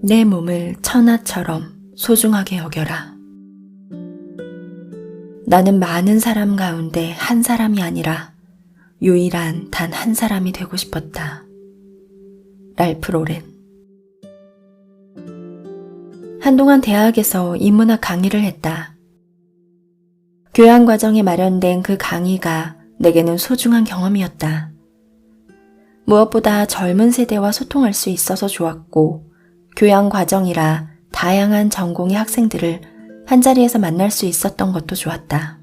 내 몸을 천하처럼 소중하게 여겨라. 나는 많은 사람 가운데 한 사람이 아니라 유일한 단 한 사람이 되고 싶었다. 랄프 로렌. 한동안 대학에서 인문학 강의를 했다. 교양 과정에 마련된 그 강의가 내게는 소중한 경험이었다. 무엇보다 젊은 세대와 소통할 수 있어서 좋았고, 교양 과정이라 다양한 전공의 학생들을 한자리에서 만날 수 있었던 것도 좋았다.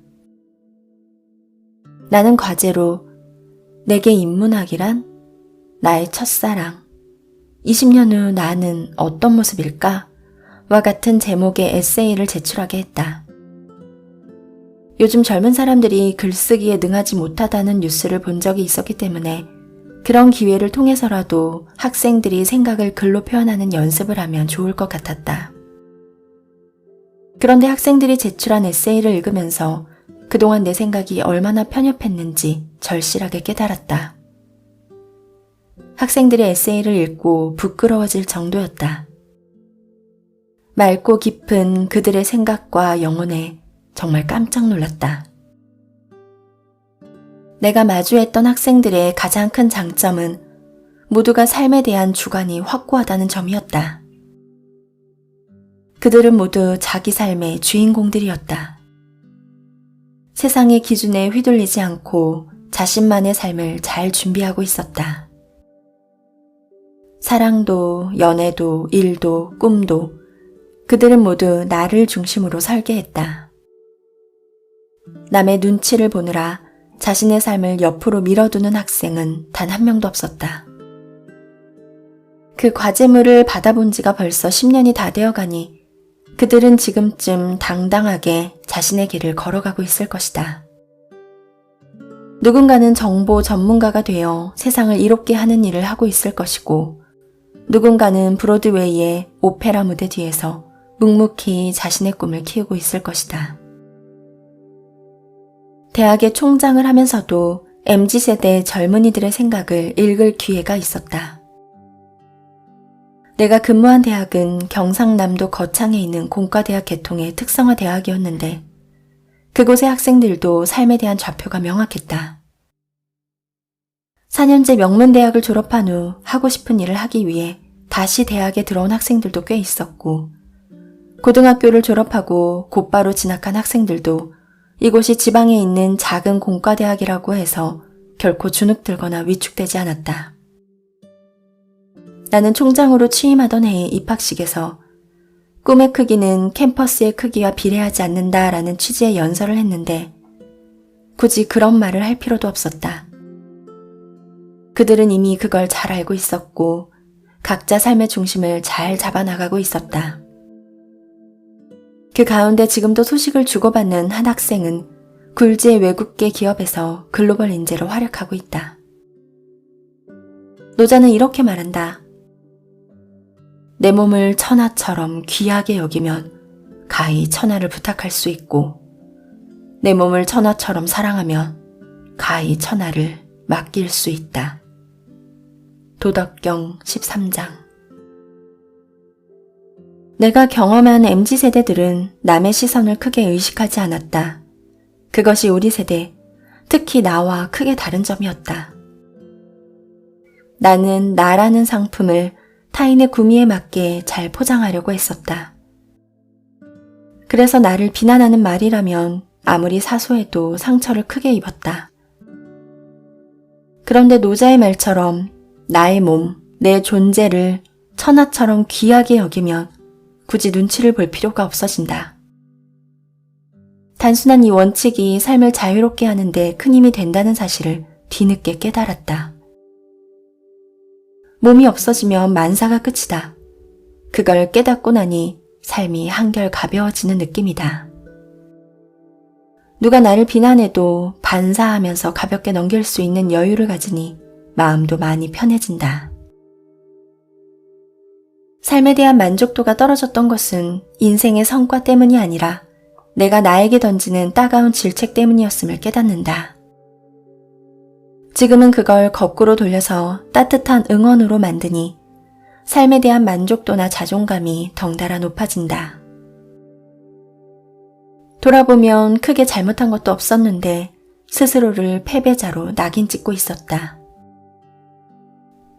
나는 과제로 내게 인문학이란 나의 첫사랑, 20년 후 나는 어떤 모습일까? 와 같은 제목의 에세이를 제출하게 했다. 요즘 젊은 사람들이 글쓰기에 능하지 못하다는 뉴스를 본 적이 있었기 때문에 그런 기회를 통해서라도 학생들이 생각을 글로 표현하는 연습을 하면 좋을 것 같았다. 그런데 학생들이 제출한 에세이를 읽으면서 그동안 내 생각이 얼마나 편협했는지 절실하게 깨달았다. 학생들의 에세이를 읽고 부끄러워질 정도였다. 맑고 깊은 그들의 생각과 영혼에 정말 깜짝 놀랐다. 내가 마주했던 학생들의 가장 큰 장점은 모두가 삶에 대한 주관이 확고하다는 점이었다. 그들은 모두 자기 삶의 주인공들이었다. 세상의 기준에 휘둘리지 않고 자신만의 삶을 잘 준비하고 있었다. 사랑도, 연애도, 일도, 꿈도 그들은 모두 나를 중심으로 설계했다. 남의 눈치를 보느라 자신의 삶을 옆으로 밀어두는 학생은 단 한 명도 없었다. 그 과제물을 받아본 지가 벌써 10년이 다 되어가니 그들은 지금쯤 당당하게 자신의 길을 걸어가고 있을 것이다. 누군가는 정보 전문가가 되어 세상을 이롭게 하는 일을 하고 있을 것이고, 누군가는 브로드웨이의 오페라 무대 뒤에서 묵묵히 자신의 꿈을 키우고 있을 것이다. 대학의 총장을 하면서도 MZ세대 젊은이들의 생각을 읽을 기회가 있었다. 내가 근무한 대학은 경상남도 거창에 있는 공과대학 계통의 특성화 대학이었는데 그곳의 학생들도 삶에 대한 좌표가 명확했다. 4년제 명문대학을 졸업한 후 하고 싶은 일을 하기 위해 다시 대학에 들어온 학생들도 꽤 있었고, 고등학교를 졸업하고 곧바로 진학한 학생들도 이곳이 지방에 있는 작은 공과대학이라고 해서 결코 주눅들거나 위축되지 않았다. 나는 총장으로 취임하던 해의 입학식에서 꿈의 크기는 캠퍼스의 크기와 비례하지 않는다라는 취지의 연설을 했는데 굳이 그런 말을 할 필요도 없었다. 그들은 이미 그걸 잘 알고 있었고 각자 삶의 중심을 잘 잡아나가고 있었다. 그 가운데 지금도 소식을 주고받는 한 학생은 굴지의 외국계 기업에서 글로벌 인재로 활약하고 있다. 노자는 이렇게 말한다. 내 몸을 천하처럼 귀하게 여기면 가히 천하를 부탁할 수 있고, 내 몸을 천하처럼 사랑하면 가히 천하를 맡길 수 있다. 도덕경 13장. 내가 경험한 MZ세대들은 남의 시선을 크게 의식하지 않았다. 그것이 우리 세대, 특히 나와 크게 다른 점이었다. 나는 나라는 상품을 타인의 구미에 맞게 잘 포장하려고 했었다. 그래서 나를 비난하는 말이라면 아무리 사소해도 상처를 크게 입었다. 그런데 노자의 말처럼 나의 몸, 내 존재를 천하처럼 귀하게 여기면 굳이 눈치를 볼 필요가 없어진다. 단순한 이 원칙이 삶을 자유롭게 하는데 큰 힘이 된다는 사실을 뒤늦게 깨달았다. 몸이 없어지면 만사가 끝이다. 그걸 깨닫고 나니 삶이 한결 가벼워지는 느낌이다. 누가 나를 비난해도 반사하면서 가볍게 넘길 수 있는 여유를 가지니 마음도 많이 편해진다. 삶에 대한 만족도가 떨어졌던 것은 인생의 성과 때문이 아니라 내가 나에게 던지는 따가운 질책 때문이었음을 깨닫는다. 지금은 그걸 거꾸로 돌려서 따뜻한 응원으로 만드니 삶에 대한 만족도나 자존감이 덩달아 높아진다. 돌아보면 크게 잘못한 것도 없었는데 스스로를 패배자로 낙인 찍고 있었다.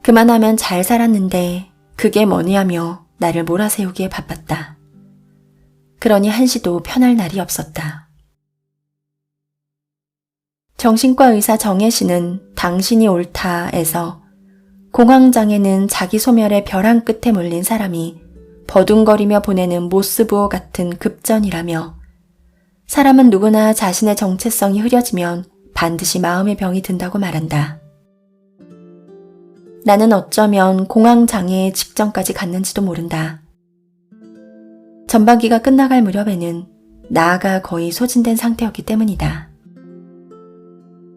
그만하면 잘 살았는데 그게 뭐니 하며 나를 몰아세우기에 바빴다. 그러니 한시도 편할 날이 없었다. 정신과 의사 정혜 씨는 당신이 옳다에서 공황장애는 자기 소멸의 벼랑 끝에 몰린 사람이 버둥거리며 보내는 모스부호 같은 급전이라며 사람은 누구나 자신의 정체성이 흐려지면 반드시 마음의 병이 든다고 말한다. 나는 어쩌면 공황장애의 직전까지 갔는지도 모른다. 전반기가 끝나갈 무렵에는 나아가 거의 소진된 상태였기 때문이다.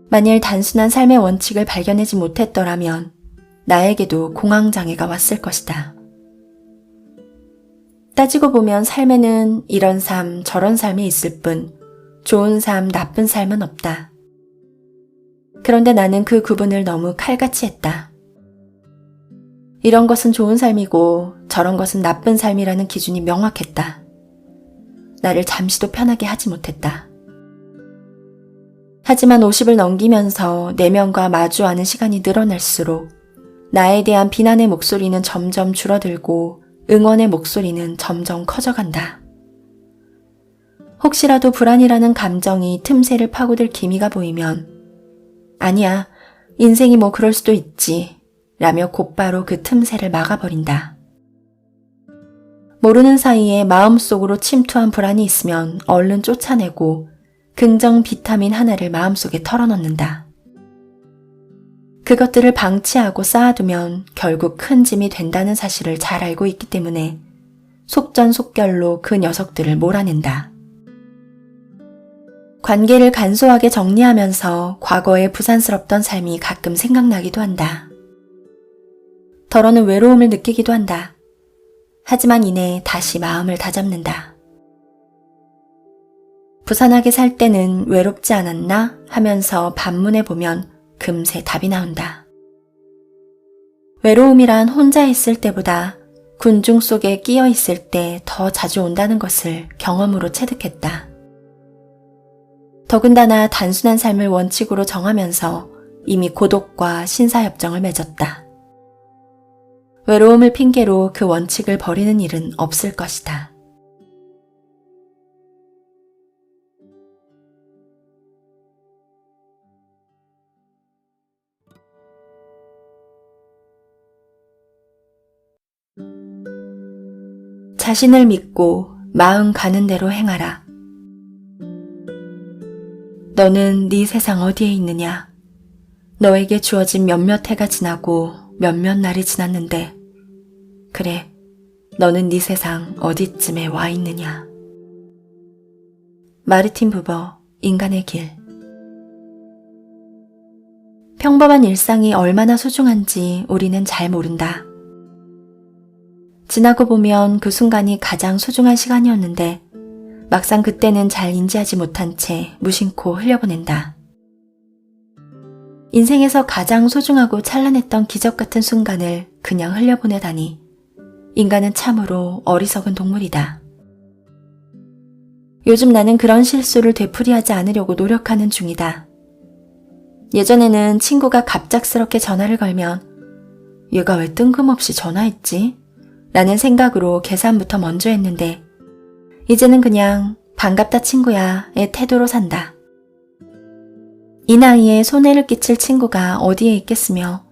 만일 단순한 삶의 원칙을 발견하지 못했더라면 나에게도 공황장애가 왔을 것이다. 따지고 보면 삶에는 이런 삶, 저런 삶이 있을 뿐 좋은 삶, 나쁜 삶은 없다. 그런데 나는 그 구분을 너무 칼같이 했다. 이런 것은 좋은 삶이고 저런 것은 나쁜 삶이라는 기준이 명확했다. 나를 잠시도 편하게 하지 못했다. 하지만 50을 넘기면서 내면과 마주하는 시간이 늘어날수록 나에 대한 비난의 목소리는 점점 줄어들고 응원의 목소리는 점점 커져간다. 혹시라도 불안이라는 감정이 틈새를 파고들 기미가 보이면 아니야, 인생이 뭐 그럴 수도 있지 라며 곧바로 그 틈새를 막아버린다. 모르는 사이에 마음속으로 침투한 불안이 있으면 얼른 쫓아내고 긍정 비타민 하나를 마음속에 털어넣는다. 그것들을 방치하고 쌓아두면 결국 큰 짐이 된다는 사실을 잘 알고 있기 때문에 속전속결로 그 녀석들을 몰아낸다. 관계를 간소하게 정리하면서 과거의 부산스럽던 삶이 가끔 생각나기도 한다. 덜어는 외로움을 느끼기도 한다. 하지만 이내 다시 마음을 다잡는다. 부산하게 살 때는 외롭지 않았나 하면서 반문해보면 금세 답이 나온다. 외로움이란 혼자 있을 때보다 군중 속에 끼어 있을 때 더 자주 온다는 것을 경험으로 체득했다. 더군다나 단순한 삶을 원칙으로 정하면서 이미 고독과 신사협정을 맺었다. 외로움을 핑계로 그 원칙을 버리는 일은 없을 것이다. 자신을 믿고 마음 가는 대로 행하라. 너는 네 세상 어디에 있느냐? 너에게 주어진 몇몇 해가 지나고 몇몇 날이 지났는데 그래, 너는 네 세상 어디쯤에 와 있느냐? 마르틴 부버, 인간의 길. 평범한 일상이 얼마나 소중한지 우리는 잘 모른다. 지나고 보면 그 순간이 가장 소중한 시간이었는데 막상 그때는 잘 인지하지 못한 채 무심코 흘려보낸다. 인생에서 가장 소중하고 찬란했던 기적 같은 순간을 그냥 흘려보내다니 인간은 참으로 어리석은 동물이다. 요즘 나는 그런 실수를 되풀이하지 않으려고 노력하는 중이다. 예전에는 친구가 갑작스럽게 전화를 걸면 얘가 왜 뜬금없이 전화했지? 라는 생각으로 계산부터 먼저 했는데 이제는 그냥 반갑다 친구야의 태도로 산다. 이 나이에 손해를 끼칠 친구가 어디에 있겠으며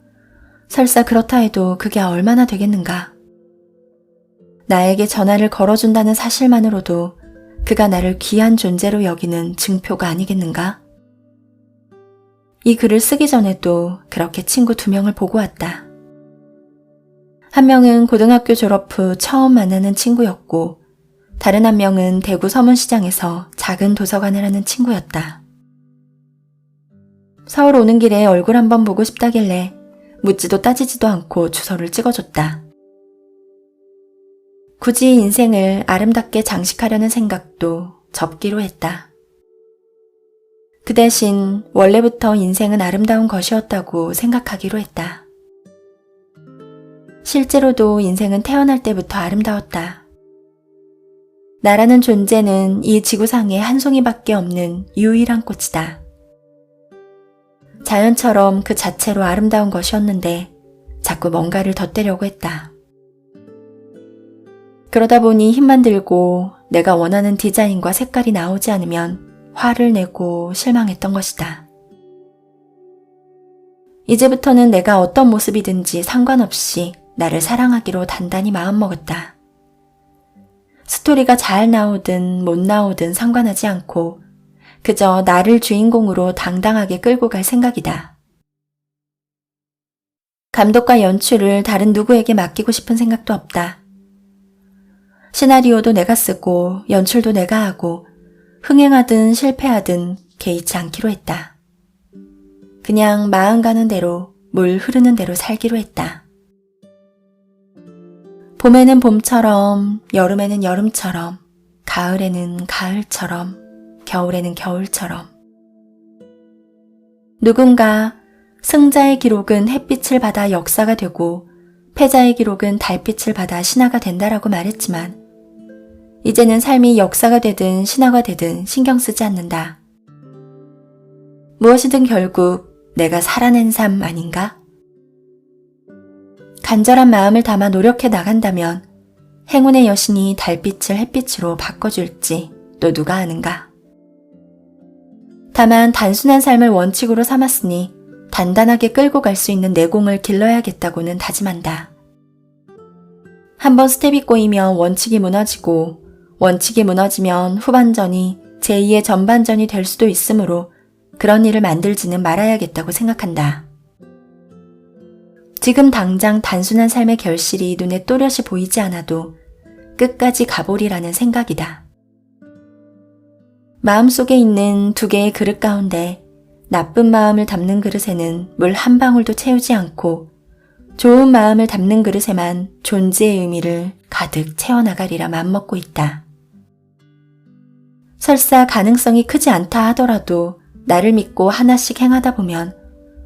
설사 그렇다 해도 그게 얼마나 되겠는가. 나에게 전화를 걸어준다는 사실만으로도 그가 나를 귀한 존재로 여기는 증표가 아니겠는가? 이 글을 쓰기 전에도 그렇게 친구 2명을 보고 왔다. 한 명은 고등학교 졸업 후 처음 만나는 친구였고 다른 한 명은 대구 서문시장에서 작은 도서관을 하는 친구였다. 서울 오는 길에 얼굴 한번 보고 싶다길래 묻지도 따지지도 않고 주소를 찍어줬다. 굳이 인생을 아름답게 장식하려는 생각도 접기로 했다. 그 대신 원래부터 인생은 아름다운 것이었다고 생각하기로 했다. 실제로도 인생은 태어날 때부터 아름다웠다. 나라는 존재는 이 지구상에 한 송이밖에 없는 유일한 꽃이다. 자연처럼 그 자체로 아름다운 것이었는데 자꾸 뭔가를 덧대려고 했다. 그러다 보니 힘만 들고 내가 원하는 디자인과 색깔이 나오지 않으면 화를 내고 실망했던 것이다. 이제부터는 내가 어떤 모습이든지 상관없이 나를 사랑하기로 단단히 마음먹었다. 스토리가 잘 나오든 못 나오든 상관하지 않고 그저 나를 주인공으로 당당하게 끌고 갈 생각이다. 감독과 연출을 다른 누구에게 맡기고 싶은 생각도 없다. 시나리오도 내가 쓰고 연출도 내가 하고 흥행하든 실패하든 개의치 않기로 했다. 그냥 마음 가는 대로 물 흐르는 대로 살기로 했다. 봄에는 봄처럼, 여름에는 여름처럼, 가을에는 가을처럼, 겨울에는 겨울처럼. 누군가 승자의 기록은 햇빛을 받아 역사가 되고 패자의 기록은 달빛을 받아 신화가 된다라고 말했지만 이제는 삶이 역사가 되든 신화가 되든 신경 쓰지 않는다. 무엇이든 결국 내가 살아낸 삶 아닌가? 간절한 마음을 담아 노력해 나간다면 행운의 여신이 달빛을 햇빛으로 바꿔줄지 또 누가 아는가? 다만 단순한 삶을 원칙으로 삼았으니 단단하게 끌고 갈 수 있는 내공을 길러야겠다고는 다짐한다. 한번 스텝이 꼬이면 원칙이 무너지고 원칙이 무너지면 후반전이 제2의 전반전이 될 수도 있으므로 그런 일을 만들지는 말아야겠다고 생각한다. 지금 당장 단순한 삶의 결실이 눈에 또렷이 보이지 않아도 끝까지 가보리라는 생각이다. 마음속에 있는 두 개의 그릇 가운데 나쁜 마음을 담는 그릇에는 물 한 방울도 채우지 않고 좋은 마음을 담는 그릇에만 존재의 의미를 가득 채워나가리라 맘먹고 있다. 설사 가능성이 크지 않다 하더라도 나를 믿고 하나씩 행하다 보면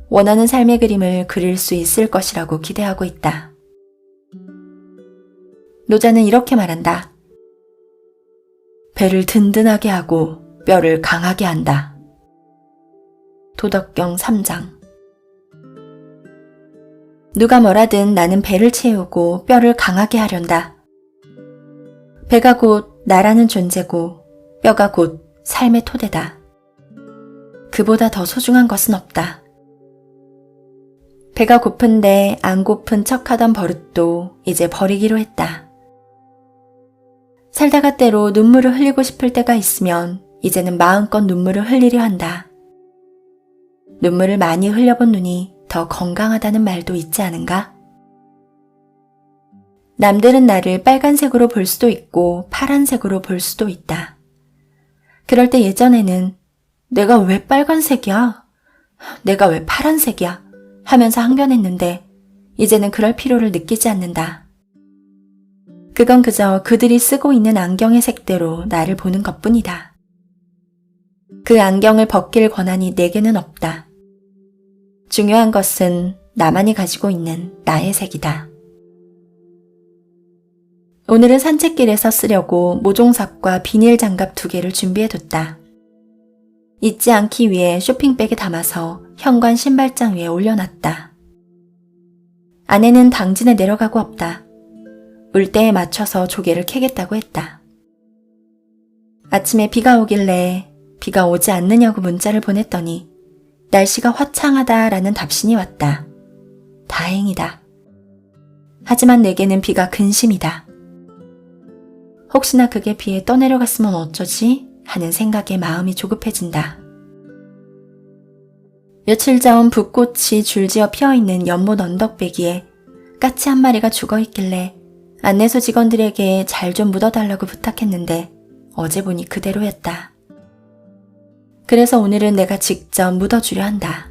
원하는 삶의 그림을 그릴 수 있을 것이라고 기대하고 있다. 노자는 이렇게 말한다. 배를 든든하게 하고 뼈를 강하게 한다. 도덕경 3장. 누가 뭐라든 나는 배를 채우고 뼈를 강하게 하련다. 배가 곧 나라는 존재고 뼈가 곧 삶의 토대다. 그보다 더 소중한 것은 없다. 배가 고픈데 안 고픈 척하던 버릇도 이제 버리기로 했다. 살다가 때로 눈물을 흘리고 싶을 때가 있으면 이제는 마음껏 눈물을 흘리려 한다. 눈물을 많이 흘려본 눈이 더 건강하다는 말도 있지 않은가? 남들은 나를 빨간색으로 볼 수도 있고 파란색으로 볼 수도 있다. 그럴 때 예전에는 내가 왜 빨간색이야? 내가 왜 파란색이야? 하면서 항변했는데 이제는 그럴 필요를 느끼지 않는다. 그건 그저 그들이 쓰고 있는 안경의 색대로 나를 보는 것뿐이다. 그 안경을 벗길 권한이 내게는 없다. 중요한 것은 나만이 가지고 있는 나의 색이다. 오늘은 산책길에서 쓰려고 모종삽과 비닐 장갑 2개를 준비해뒀다. 잊지 않기 위해 쇼핑백에 담아서 현관 신발장 위에 올려놨다. 아내는 당진에 내려가고 없다. 물때에 맞춰서 조개를 캐겠다고 했다. 아침에 비가 오길래 비가 오지 않느냐고 문자를 보냈더니 날씨가 화창하다라는 답신이 왔다. 다행이다. 하지만 내게는 비가 근심이다. 혹시나 그게 비에 떠내려갔으면 어쩌지? 하는 생각에 마음이 조급해진다. 며칠 전 붓꽃이 줄지어 피어있는 연못 언덕배기에 까치 한 마리가 죽어있길래 안내소 직원들에게 잘 좀 묻어달라고 부탁했는데 어제 보니 그대로였다. 그래서 오늘은 내가 직접 묻어주려 한다.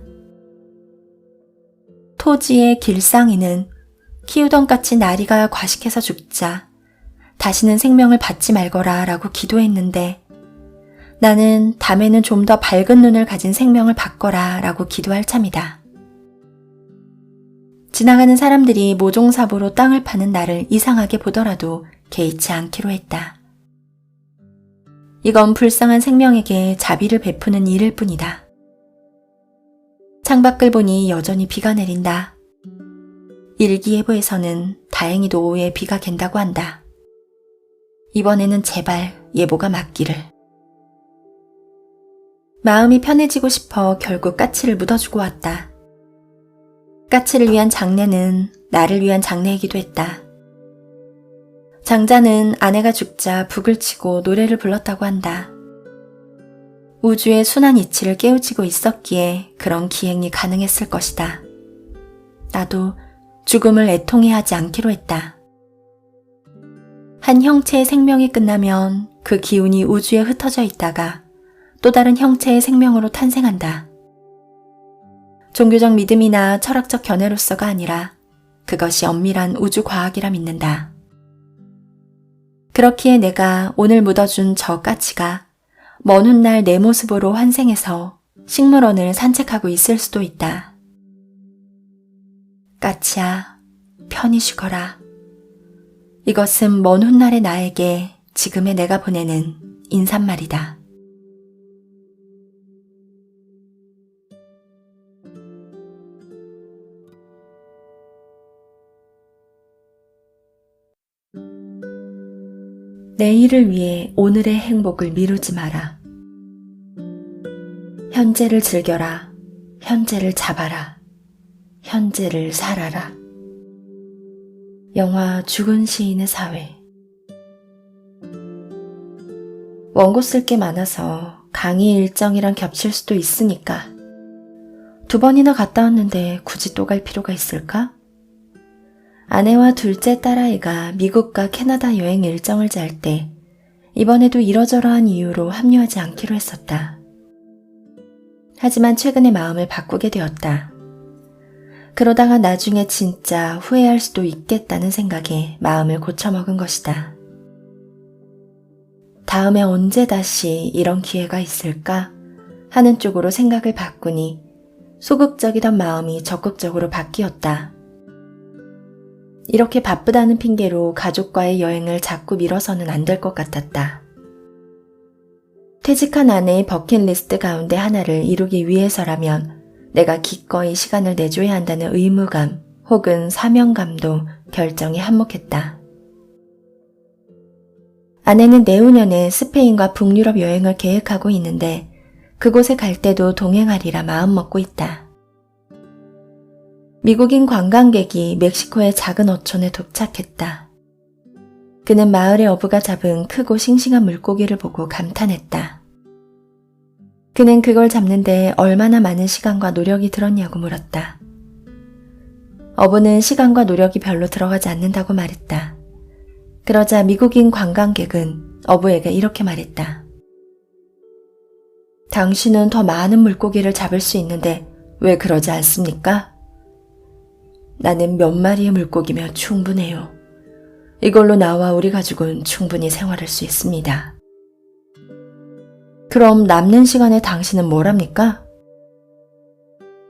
토지의 길상이는 키우던 까치 나리가 과식해서 죽자 다시는 생명을 받지 말거라 라고 기도했는데 나는 다음에는 좀 더 밝은 눈을 가진 생명을 받거라 라고 기도할 참이다. 지나가는 사람들이 모종삽으로 땅을 파는 나를 이상하게 보더라도 개의치 않기로 했다. 이건 불쌍한 생명에게 자비를 베푸는 일일 뿐이다. 창밖을 보니 여전히 비가 내린다. 일기예보에서는 다행히도 오후에 비가 갠다고 한다. 이번에는 제발 예보가 맞기를. 마음이 편해지고 싶어 결국 까치를 묻어주고 왔다. 까치를 위한 장례는 나를 위한 장례이기도 했다. 장자는 아내가 죽자 북을 치고 노래를 불렀다고 한다. 우주의 순한 이치를 깨우치고 있었기에 그런 기행이 가능했을 것이다. 나도 죽음을 애통해하지 않기로 했다. 한 형체의 생명이 끝나면 그 기운이 우주에 흩어져 있다가 또 다른 형체의 생명으로 탄생한다. 종교적 믿음이나 철학적 견해로서가 아니라 그것이 엄밀한 우주과학이라 믿는다. 그렇기에 내가 오늘 묻어준 저 까치가 먼 훗날 내 모습으로 환생해서 식물원을 산책하고 있을 수도 있다. 까치야, 편히 쉬거라. 이것은 먼 훗날의 나에게 지금의 내가 보내는 인사말이다. 내일을 위해 오늘의 행복을 미루지 마라. 현재를 즐겨라. 현재를 잡아라. 현재를 살아라. 영화 죽은 시인의 사회. 원고 쓸 게 많아서 강의 일정이랑 겹칠 수도 있으니까 2번이나 갔다 왔는데 굳이 또 갈 필요가 있을까? 아내와 둘째 딸아이가 미국과 캐나다 여행 일정을 짤 때 이번에도 이러저러한 이유로 합류하지 않기로 했었다. 하지만 최근에 마음을 바꾸게 되었다. 그러다가 나중에 진짜 후회할 수도 있겠다는 생각에 마음을 고쳐먹은 것이다. 다음에 언제 다시 이런 기회가 있을까 하는 쪽으로 생각을 바꾸니 소극적이던 마음이 적극적으로 바뀌었다. 이렇게 바쁘다는 핑계로 가족과의 여행을 자꾸 미뤄서는 안 될 것 같았다. 퇴직한 아내의 버킷리스트 가운데 하나를 이루기 위해서라면 내가 기꺼이 시간을 내줘야 한다는 의무감 혹은 사명감도 결정이 한몫했다. 아내는 내후년에 스페인과 북유럽 여행을 계획하고 있는데 그곳에 갈 때도 동행하리라 마음먹고 있다. 미국인 관광객이 멕시코의 작은 어촌에 도착했다. 그는 마을의 어부가 잡은 크고 싱싱한 물고기를 보고 감탄했다. 그는 그걸 잡는데 얼마나 많은 시간과 노력이 들었냐고 물었다. 어부는 시간과 노력이 별로 들어가지 않는다고 말했다. 그러자 미국인 관광객은 어부에게 이렇게 말했다. 당신은 더 많은 물고기를 잡을 수 있는데 왜 그러지 않습니까? 나는 몇 마리의 물고기면 충분해요. 이걸로 나와 우리 가족은 충분히 생활할 수 있습니다. 그럼 남는 시간에 당신은 뭘 합니까?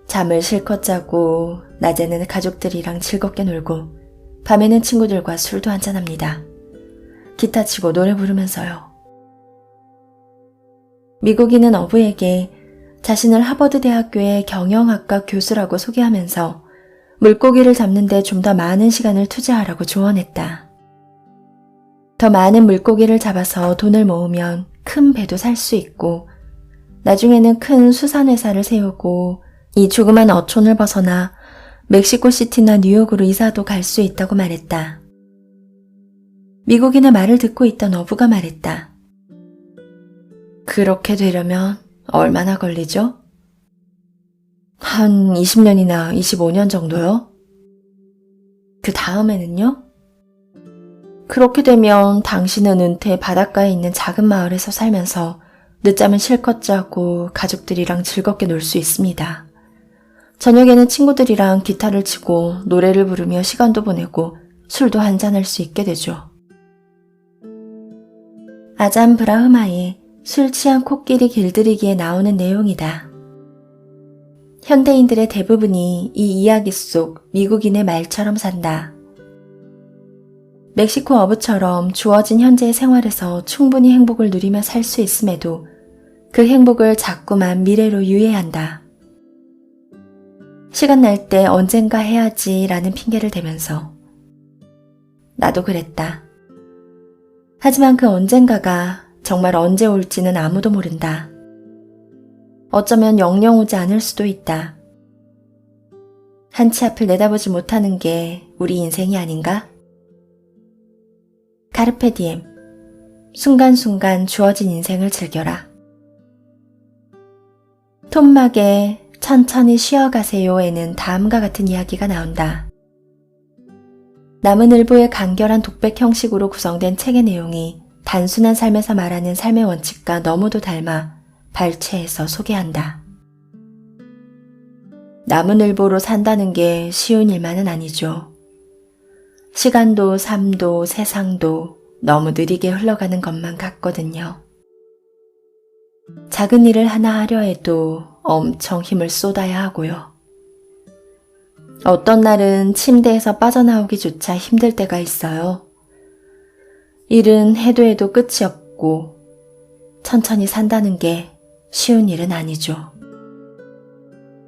잠을 실컷 자고 낮에는 가족들이랑 즐겁게 놀고 밤에는 친구들과 술도 한잔합니다. 기타 치고 노래 부르면서요. 미국인은 어부에게 자신을 하버드 대학교의 경영학과 교수라고 소개하면서 물고기를 잡는 데 좀 더 많은 시간을 투자하라고 조언했다. 더 많은 물고기를 잡아서 돈을 모으면 큰 배도 살 수 있고 나중에는 큰 수산회사를 세우고 이 조그만 어촌을 벗어나 멕시코시티나 뉴욕으로 이사도 갈 수 있다고 말했다. 미국인의 말을 듣고 있던 어부가 말했다. 그렇게 되려면 얼마나 걸리죠? 한 20년이나 25년 정도요? 그 다음에는요? 그렇게 되면 당신은 은퇴 바닷가에 있는 작은 마을에서 살면서 늦잠은 실컷 자고 가족들이랑 즐겁게 놀 수 있습니다. 저녁에는 친구들이랑 기타를 치고 노래를 부르며 시간도 보내고 술도 한잔할 수 있게 되죠. 아잠 브라흐마의 술 취한 코끼리 길들이기에 나오는 내용이다. 현대인들의 대부분이 이 이야기 속 미국인의 말처럼 산다. 멕시코 어부처럼 주어진 현재의 생활에서 충분히 행복을 누리며 살 수 있음에도 그 행복을 자꾸만 미래로 유예한다. 시간 날 때 언젠가 해야지 라는 핑계를 대면서. 나도 그랬다. 하지만 그 언젠가가 정말 언제 올지는 아무도 모른다. 어쩌면 영영 오지 않을 수도 있다. 한치 앞을 내다보지 못하는 게 우리 인생이 아닌가? 카르페 디엠. 순간순간 주어진 인생을 즐겨라. 톰막의 천천히 쉬어가세요에는 다음과 같은 이야기가 나온다. 남은일보의 간결한 독백 형식으로 구성된 책의 내용이 단순한 삶에서 말하는 삶의 원칙과 너무도 닮아 발췌해서 소개한다. 남은일보로 산다는 게 쉬운 일만은 아니죠. 시간도 삶도 세상도 너무 느리게 흘러가는 것만 같거든요. 작은 일을 하나 하려 해도 엄청 힘을 쏟아야 하고요. 어떤 날은 침대에서 빠져나오기조차 힘들 때가 있어요. 일은 해도 해도 끝이 없고 천천히 산다는 게 쉬운 일은 아니죠.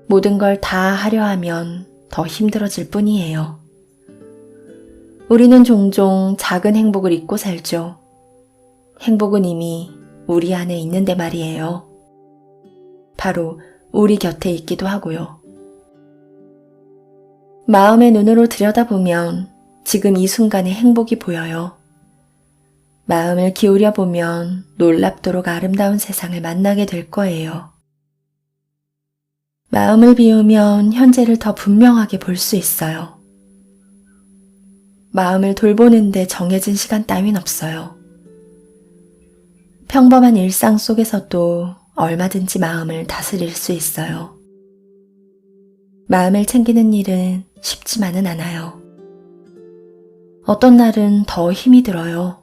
모든 걸 다 하려 하면 더 힘들어질 뿐이에요. 우리는 종종 작은 행복을 잊고 살죠. 행복은 이미 우리 안에 있는데 말이에요. 바로 우리 곁에 있기도 하고요. 마음의 눈으로 들여다보면 지금 이 순간의 행복이 보여요. 마음을 기울여 보면 놀랍도록 아름다운 세상을 만나게 될 거예요. 마음을 비우면 현재를 더 분명하게 볼 수 있어요. 마음을 돌보는데 정해진 시간 따윈 없어요. 평범한 일상 속에서도 얼마든지 마음을 다스릴 수 있어요. 마음을 챙기는 일은 쉽지만은 않아요. 어떤 날은 더 힘이 들어요.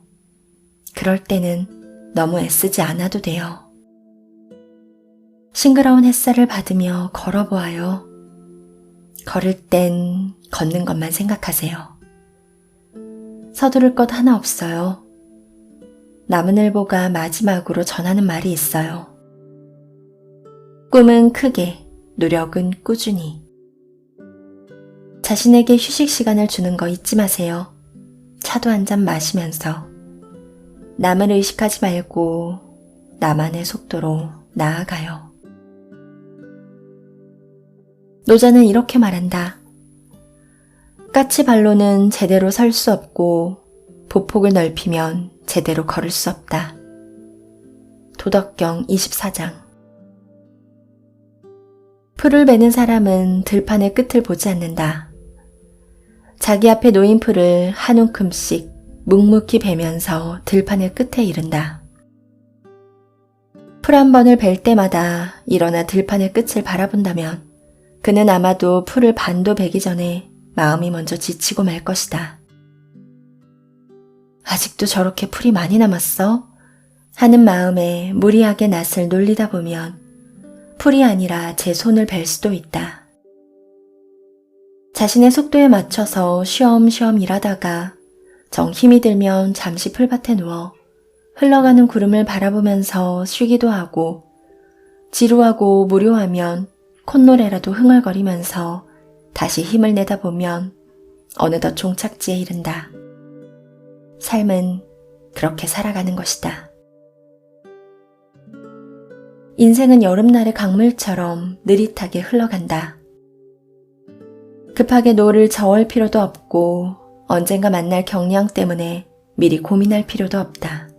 그럴 때는 너무 애쓰지 않아도 돼요. 싱그러운 햇살을 받으며 걸어보아요. 걸을 땐 걷는 것만 생각하세요. 서두를 것 하나 없어요. 남은일보가 마지막으로 전하는 말이 있어요. 꿈은 크게, 노력은 꾸준히. 자신에게 휴식 시간을 주는 거 잊지 마세요. 차도 한 잔 마시면서. 남을 의식하지 말고 나만의 속도로 나아가요. 노자는 이렇게 말한다. 까치발로는 제대로 설 수 없고 보폭을 넓히면 제대로 걸을 수 없다. 도덕경 24장. 풀을 베는 사람은 들판의 끝을 보지 않는다. 자기 앞에 놓인 풀을 한 움큼씩 묵묵히 베면서 들판의 끝에 이른다. 풀 한 번을 벨 때마다 일어나 들판의 끝을 바라본다면 그는 아마도 풀을 반도 베기 전에 마음이 먼저 지치고 말 것이다. 아직도 저렇게 풀이 많이 남았어? 하는 마음에 무리하게 낫을 놀리다 보면 풀이 아니라 제 손을 벨 수도 있다. 자신의 속도에 맞춰서 쉬엄쉬엄 일하다가 정 힘이 들면 잠시 풀밭에 누워 흘러가는 구름을 바라보면서 쉬기도 하고 지루하고 무료하면 콧노래라도 흥얼거리면서 다시 힘을 내다 보면 어느덧 종착지에 이른다. 삶은 그렇게 살아가는 것이다. 인생은 여름날의 강물처럼 느릿하게 흘러간다. 급하게 노를 저을 필요도 없고 언젠가 만날 경량 때문에 미리 고민할 필요도 없다.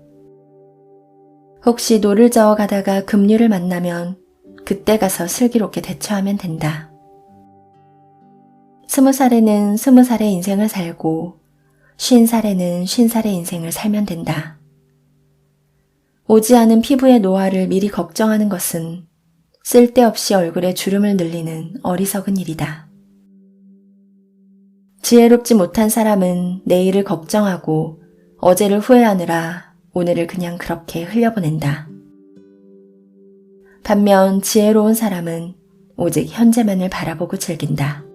혹시 노를 저어 가다가 급류를 만나면 그때 가서 슬기롭게 대처하면 된다. 20살에는 20살의 인생을 살고 50살에는 50살의 인생을 살면 된다. 오지 않은 피부의 노화를 미리 걱정하는 것은 쓸데없이 얼굴에 주름을 늘리는 어리석은 일이다. 지혜롭지 못한 사람은 내일을 걱정하고 어제를 후회하느라 오늘을 그냥 그렇게 흘려보낸다. 반면 지혜로운 사람은 오직 현재만을 바라보고 즐긴다.